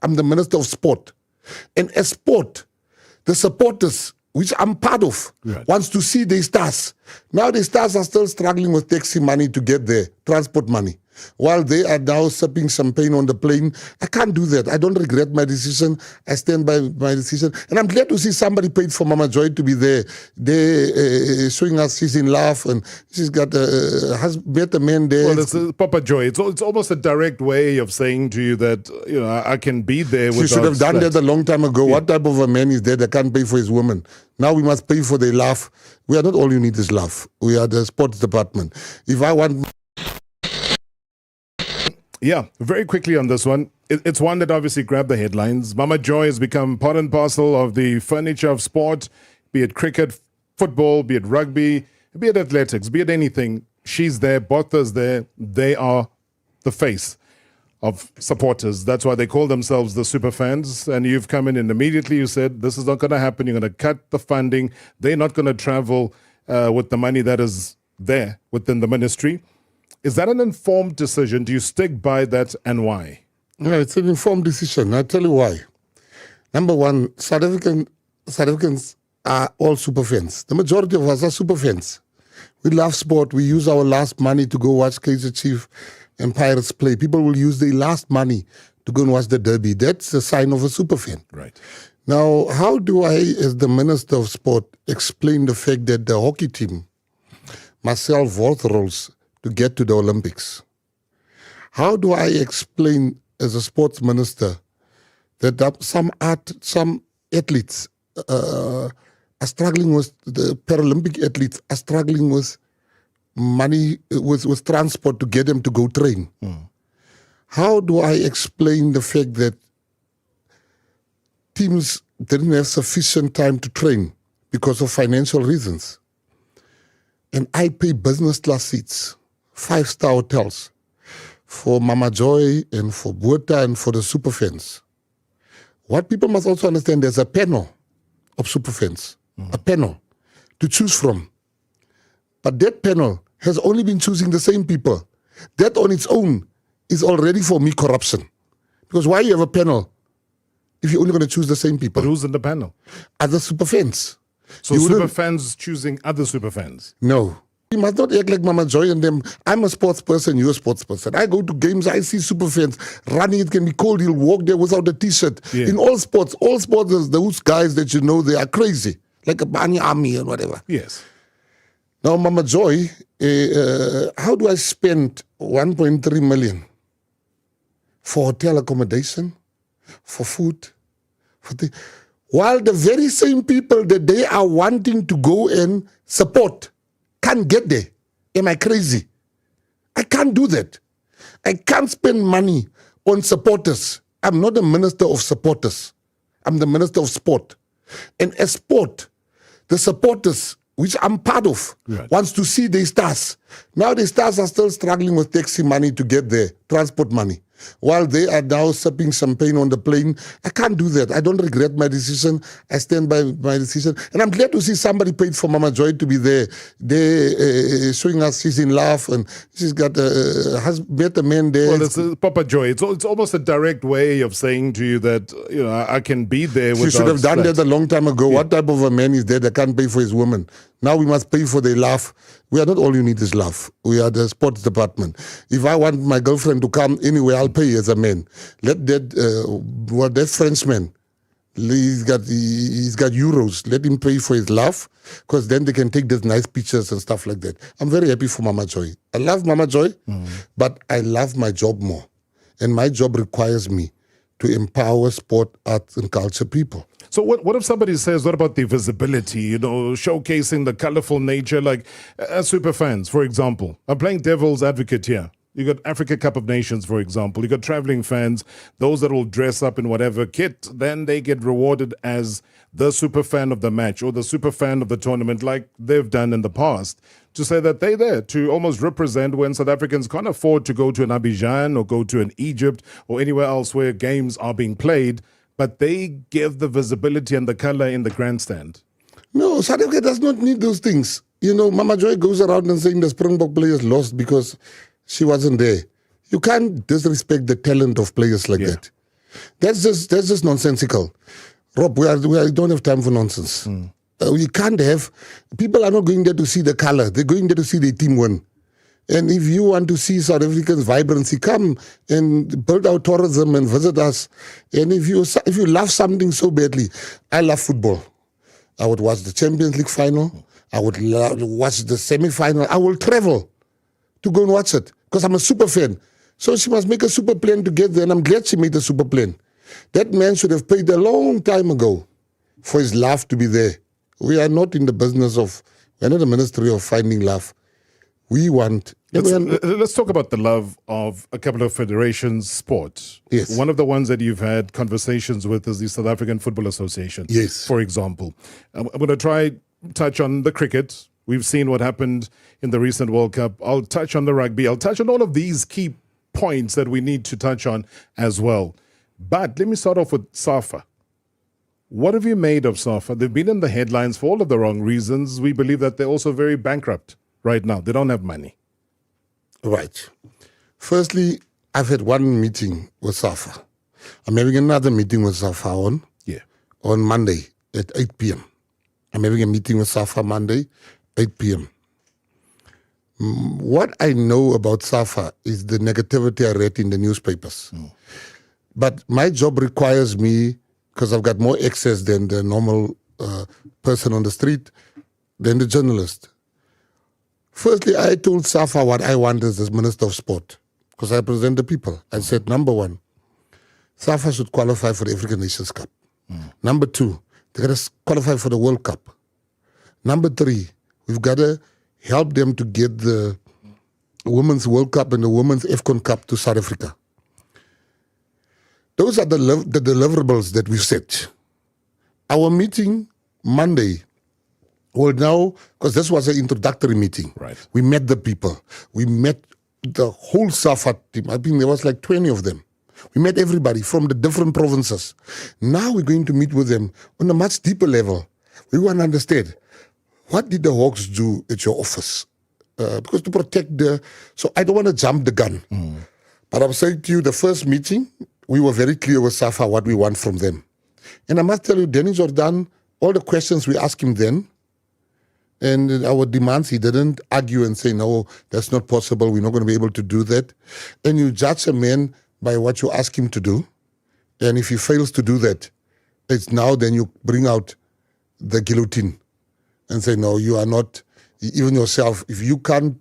I'm the Minister of Sport. And as sport, the supporters, which I'm part of, wants to see their stars. Now the stars are still struggling with taxi money to get there, transport money. While they are now sipping champagne on the plane, I can't do that. I don't regret my decision. I stand by my decision. And I'm glad to see somebody paid for Mama Joy to be there. They showing us she's in love and she's got has met a man there. Well, it's Papa Joy. It's almost a direct way of saying to you that, you know, I can be there without. She should have done that a long time ago. Yeah. What type of a man is there that can't pay for his woman? Now we must pay for their love. We are not all you need is love. We are the sports department. If I want... Yeah, very quickly on this one. It's one that obviously grabbed the headlines. Mama Joy has become part and parcel of the furniture of sport, be it cricket, football, be it rugby, be it athletics, be it anything. She's there, Botha's there. They are the face of supporters. That's why they call themselves the Superfans. And you've come in and immediately you said, this is not going to happen. You're going to cut the funding. They're not going to travel with the money that is there within the ministry. Is that an informed decision? Do you stick by that and why? Yeah, it's an informed decision. I'll tell you why. Number one, South Africans are all superfans. The majority of us are superfans. We love sport. We use our last money to go watch Kaizer Chiefs and Pirates play. People will use their last money to go and watch the derby. That's a sign of a superfan. Right. Now, how do I, as the Minister of Sport, explain the fact that the hockey team must sell worth rolls to get to the Olympics? How do I explain as a sports minister that some athletes are struggling with, the Paralympic athletes are struggling with money, with transport to get them to go train? How do I explain the fact that teams didn't have sufficient time to train because of financial reasons? And I pay business class seats, 5-star hotels, for Mama Joy and for Botha and for the superfans. What people must also understand, there's a panel of superfans, a panel to choose from. But that panel has only been choosing the same people. That on its own is already for me corruption. Because why you have a panel if you're only going to choose the same people? But who's in the panel? Other superfans. So superfans choosing other superfans? No. You must not act like Mama Joy and them. I'm a sports person, you're a sports person. I go to games, I see superfans running. It can be cold. He'll walk there without a T-shirt. Yeah. In all sports, those guys that you know, they are crazy. Like a Bani Army and whatever. Yes. Now, Mama Joy, how do I spend 1.3 million for hotel accommodation, for food, while the very same people that they are wanting to go and support can't get there? Am I crazy? I can't do that. I can't spend money on supporters. I'm not the Minister of Supporters. I'm the Minister of Sport. And as sport, the supporters, which I'm part of, wants to see their stars. Now the stars are still struggling with taxi money to get there, transport money. While they are now sipping champagne on the plane, I can't do that. I don't regret my decision. I stand by my decision. And I'm glad to see somebody paid for Mama Joy to be there. They showing us she's in love and she's got has met a man there. Well, it's Papa Joy. It's almost a direct way of saying to you that, you know, I can be there without. She should have done that a long time ago. Yeah. What type of a man is there that can't pay for his woman? Now we must pay for their love. We are not all you need is love. We are the sports department. If I want my girlfriend to come anywhere, I'll pay as a man. Let that Frenchman, he's got euros. Let him pay for his love, because then they can take these nice pictures and stuff like that. I'm very happy for Mama Joy. I love Mama Joy, but I love my job more. And my job requires me to empower sport, arts, and culture people. So what if somebody says, what about the visibility, you know, showcasing the colorful nature, like Superfans, for example? I'm playing devil's advocate here. You got Africa Cup of Nations, for example. You got traveling fans, those that will dress up in whatever kit. Then they get rewarded as the super fan of the match or the super fan of the tournament, like they've done in the past, to say that they're there to almost represent when South Africans can't afford to go to an Abidjan or go to an Egypt or anywhere else where games are being played, but they give the visibility and the color in the grandstand. No, South Africa does not need those things. You know, Mama Joy goes around and saying the Springbok players lost because she wasn't there. You can't disrespect the talent of players like that. That's just nonsensical. Rob, we don't have time for nonsense. We can't have, people are not going there to see the color. They're going there to see their team win. And if you want to see South Africans' vibrancy, come and build our tourism and visit us. And if you love something so badly, I love football. I would watch the Champions League final. I would watch the semi-final. I will travel to go and watch it because I'm a super fan. So she must make a super plan to get there, and I'm glad she made a super plan. That man should have paid a long time ago for his love to be there. We are not in the business of, we're not the ministry of finding love. We want... Let's talk about the love of a couple of federations' sport. Yes. One of the ones that you've had conversations with is the South African Football Association. Yes. For example. I'm going to touch on the cricket. We've seen what happened in the recent World Cup. I'll touch on the rugby. I'll touch on all of these key points that we need to touch on as well. But let me start off with SAFA. What have you made of SAFA? They've been in the headlines for all of the wrong reasons. We believe that they're also very bankrupt right now. They don't have money. Right. Firstly, I've had one meeting with SAFA. I'm having another meeting with SAFA on Monday at 8 p.m. I'm having a meeting with SAFA Monday, 8 p.m. What I know about SAFA is the negativity I read in the newspapers. But my job requires me, because I've got more access than the normal person on the street, than the journalist. Firstly, I told SAFA what I want as the Minister of Sport, because I represent the people. I said, number one, SAFA should qualify for the African Nations Cup. Number two, they got to qualify for the World Cup. Number three, we've got to help them to get the Women's World Cup and the Women's AFCON Cup to South Africa. Those are the deliverables that we've set. Our meeting Monday will now, because this was an introductory meeting. Right. We met the people. We met the whole SAFA team. I think there was like 20 of them. We met everybody from the different provinces. Now we're going to meet with them on a much deeper level. We want to understand, what did the Hawks do at your office? Because to protect so I don't want to jump the gun. But I'm saying to you, the first meeting, we were very clear with SAFA what we want from them. And I must tell you, Danny Jordan, all the questions we asked him then, and our demands, he didn't argue and say, no, that's not possible, we're not going to be able to do that. And you judge a man by what you ask him to do. And if he fails to do that, it's now then you bring out the guillotine and say, no, you are not, even yourself, if you can't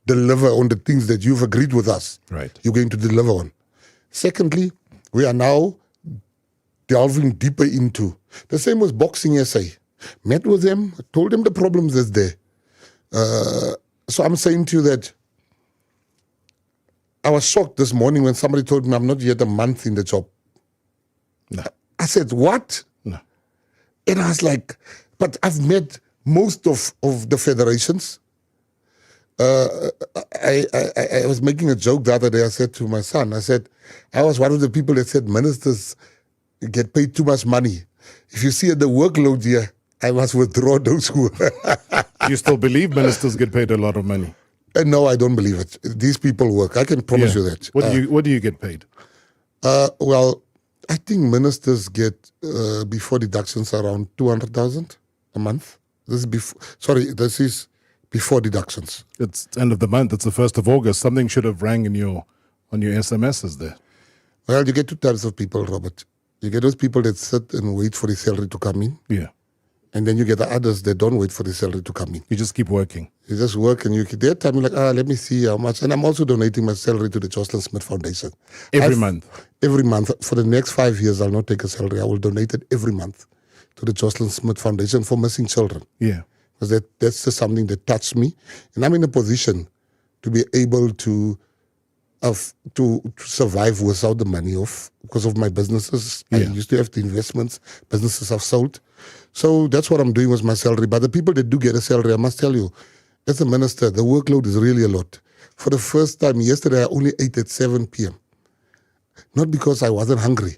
deliver on the things that you've agreed with us, right, you're going to deliver on. Secondly, we are now delving deeper into, the same with Boxing SA. Met with them, told them the problems that's there. So I'm saying to you that I was shocked this morning when somebody told me I'm not yet a month in the job. No. I said, what? No. And I was like, but I've met most of the federations. I was making a joke the other day. I said to my son, I said, I was one of the people that said ministers get paid too much money. If you see the workload here, I must withdraw those who... You still believe ministers get paid a lot of money? No, I don't believe it. These people work. I can promise you that. What do you get paid? Well, I think ministers get, before deductions, around 200,000 a month. This is before deductions. It's end of the month. It's the 1st of August. Something should have rang on your SMSs there. Well, you get two types of people, Robert. You get those people that sit and wait for the salary to come in. Yeah. And then you get the others that don't wait for the salary to come in. You just keep working. You just work and there time you're like, let me see how much. And I'm also donating my salary to the Jocelyn Smith Foundation. Every month? Every month. For the next 5 years, I'll not take a salary. I will donate it every month to the Jocelyn Smith Foundation for missing children. Yeah. Because that's just something that touched me. And I'm in a position to be able to survive without the money because of my businesses. Yeah. I used to have the investments. Businesses I've sold. So that's what I'm doing with my salary. But the people that do get a salary, I must tell you, as a minister, the workload is really a lot. For the first time, yesterday, I only ate at 7 p.m. Not because I wasn't hungry.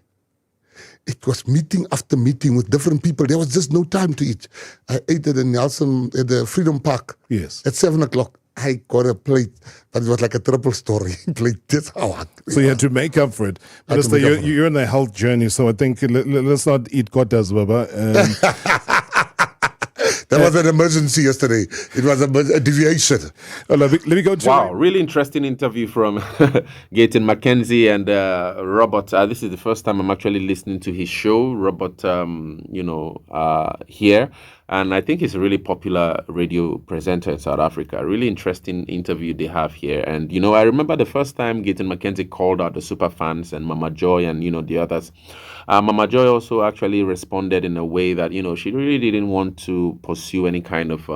It was meeting after meeting with different people. There was just no time to eat. I ate at the Freedom Park Yes. at 7 o'clock. I got a plate, but it was like a triple story plate. That's how hungry So you I had to make up for it. I had to Minister, make up for it. you're on a health journey, so I think let's not eat kotas, Baba. That was an emergency yesterday. It was a deviation. Let me go to... Wow, really interesting interview from Gayton, McKenzie, and Robert. This is the first time I'm actually listening to his show, Robert, here. And I he's a really popular radio presenter in South Africa. Really interesting interview they have here. And, I remember the first time Gayton McKenzie called out the Superfans and Mama Joy and, the others. Mama Joy also actually responded in a way that, she really didn't want to pursue any kind of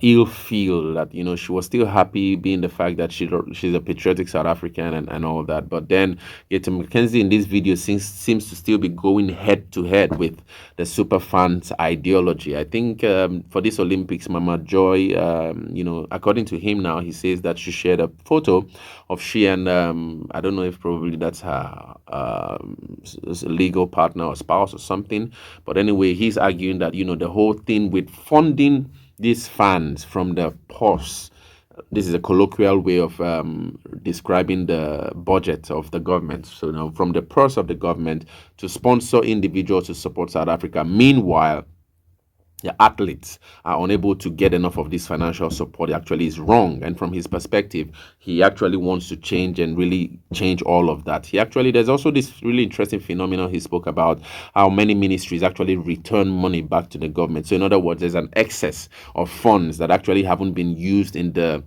ill feel, that she was still happy being the fact that she's a patriotic South African and all that. But then Gayton McKenzie in this video seems to still be going head to head with the Superfans ideology. I think for this Olympics, Mama Joy, according to him now, he says that she shared a photo of she and I don't know if probably that's her legal partner or spouse or something. But anyway, he's arguing that the whole thing with funding these funds from the purse, this is a colloquial way of describing the budget of the government. So now from the purse of the government to sponsor individuals to support South Africa. Meanwhile, the athletes are unable to get enough of this financial support actually is wrong. And from his perspective, he actually wants to change and really change all of that. There's also this really interesting phenomenon he spoke about, how many ministries actually return money back to the government. So in other words, there's an excess of funds that actually haven't been used in the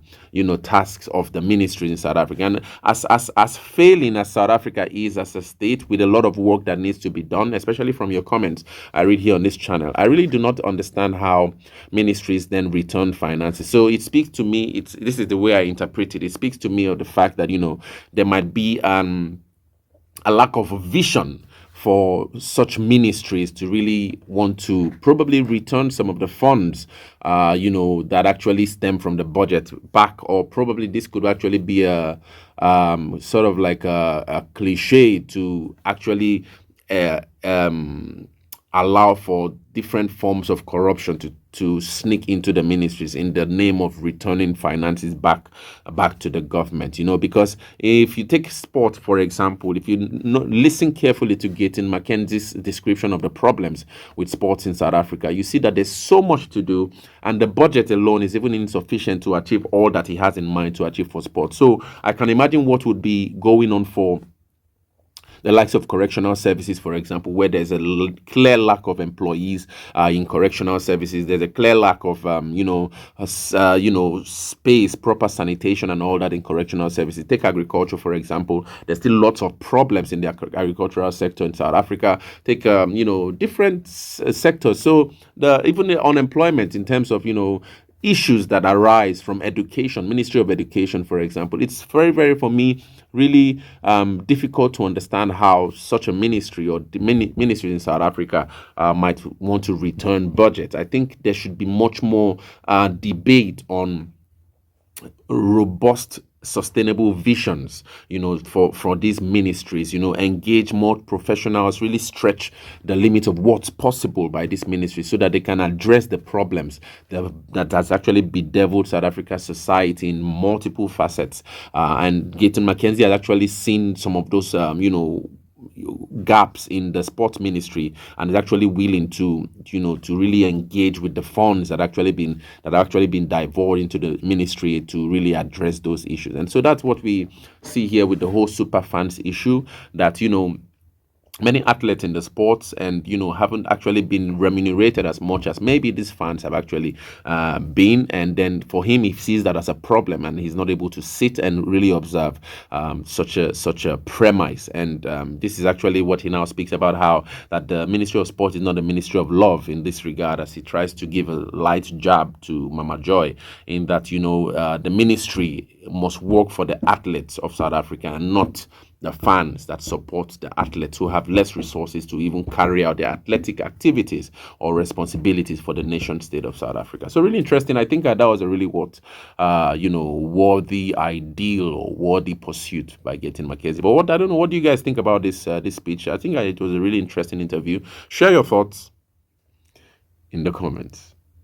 tasks of the ministries in South Africa. And as failing as South Africa is as a state, with a lot of work that needs to be done, especially from your comments I read here on this channel, I really do not understand how ministries then return finances. So it speaks to me, this is the way I interpret it. It speaks to me of the fact that there might be a lack of vision for such ministries to really want to probably return some of the funds, that actually stem from the budget back, or probably this could actually be a sort of like a cliche to actually allow for different forms of corruption to sneak into the ministries in the name of returning finances back to the government. Because if you take sport, for example, if you listen carefully to Gayton McKenzie's description of the problems with sports in South Africa, you see that there's so much to do, and the budget alone is even insufficient to achieve all that he has in mind to achieve for sports. So I can imagine what would be going on for the likes of correctional services, for example, where there's a clear lack of employees in correctional services. There's a clear lack of, space, proper sanitation and all that in correctional services. Take agriculture, for example. There's still lots of problems in the agricultural sector in South Africa. Take, different sectors. So even the unemployment in terms of, issues that arise from education, Ministry of Education, for example. It's very, very, for me, really difficult to understand how such a ministry or the ministries in South Africa might want to return budget. I think there should be much more debate on robust, sustainable visions, for these ministries, engage more professionals, really stretch the limit of what's possible by this ministry so that they can address the problems that has actually bedeviled South Africa's society in multiple facets. And Gayton McKenzie has actually seen some of those, gaps in the sports ministry, and is actually willing to really engage with the funds that have actually been diverted into the ministry to really address those issues. And so that's what we see here with the whole Superfans issue, that many athletes in the sports and haven't actually been remunerated as much as maybe these fans have actually been. And then for him, he sees that as a problem, and he's not able to sit and really observe such a premise. And this is actually what he now speaks about, how that the Ministry of Sport is not a ministry of love in this regard, as he tries to give a light jab to Mama Joy, in that the ministry must work for the athletes of South Africa and not the fans that support the athletes who have less resources to even carry out their athletic activities or responsibilities for the nation state of South Africa. So really interesting. I think that was a really worthy ideal or worthy pursuit by Gayton McKenzie. But I don't know, what do you guys think about this speech? I think it was a really interesting interview. Share your thoughts in the comments.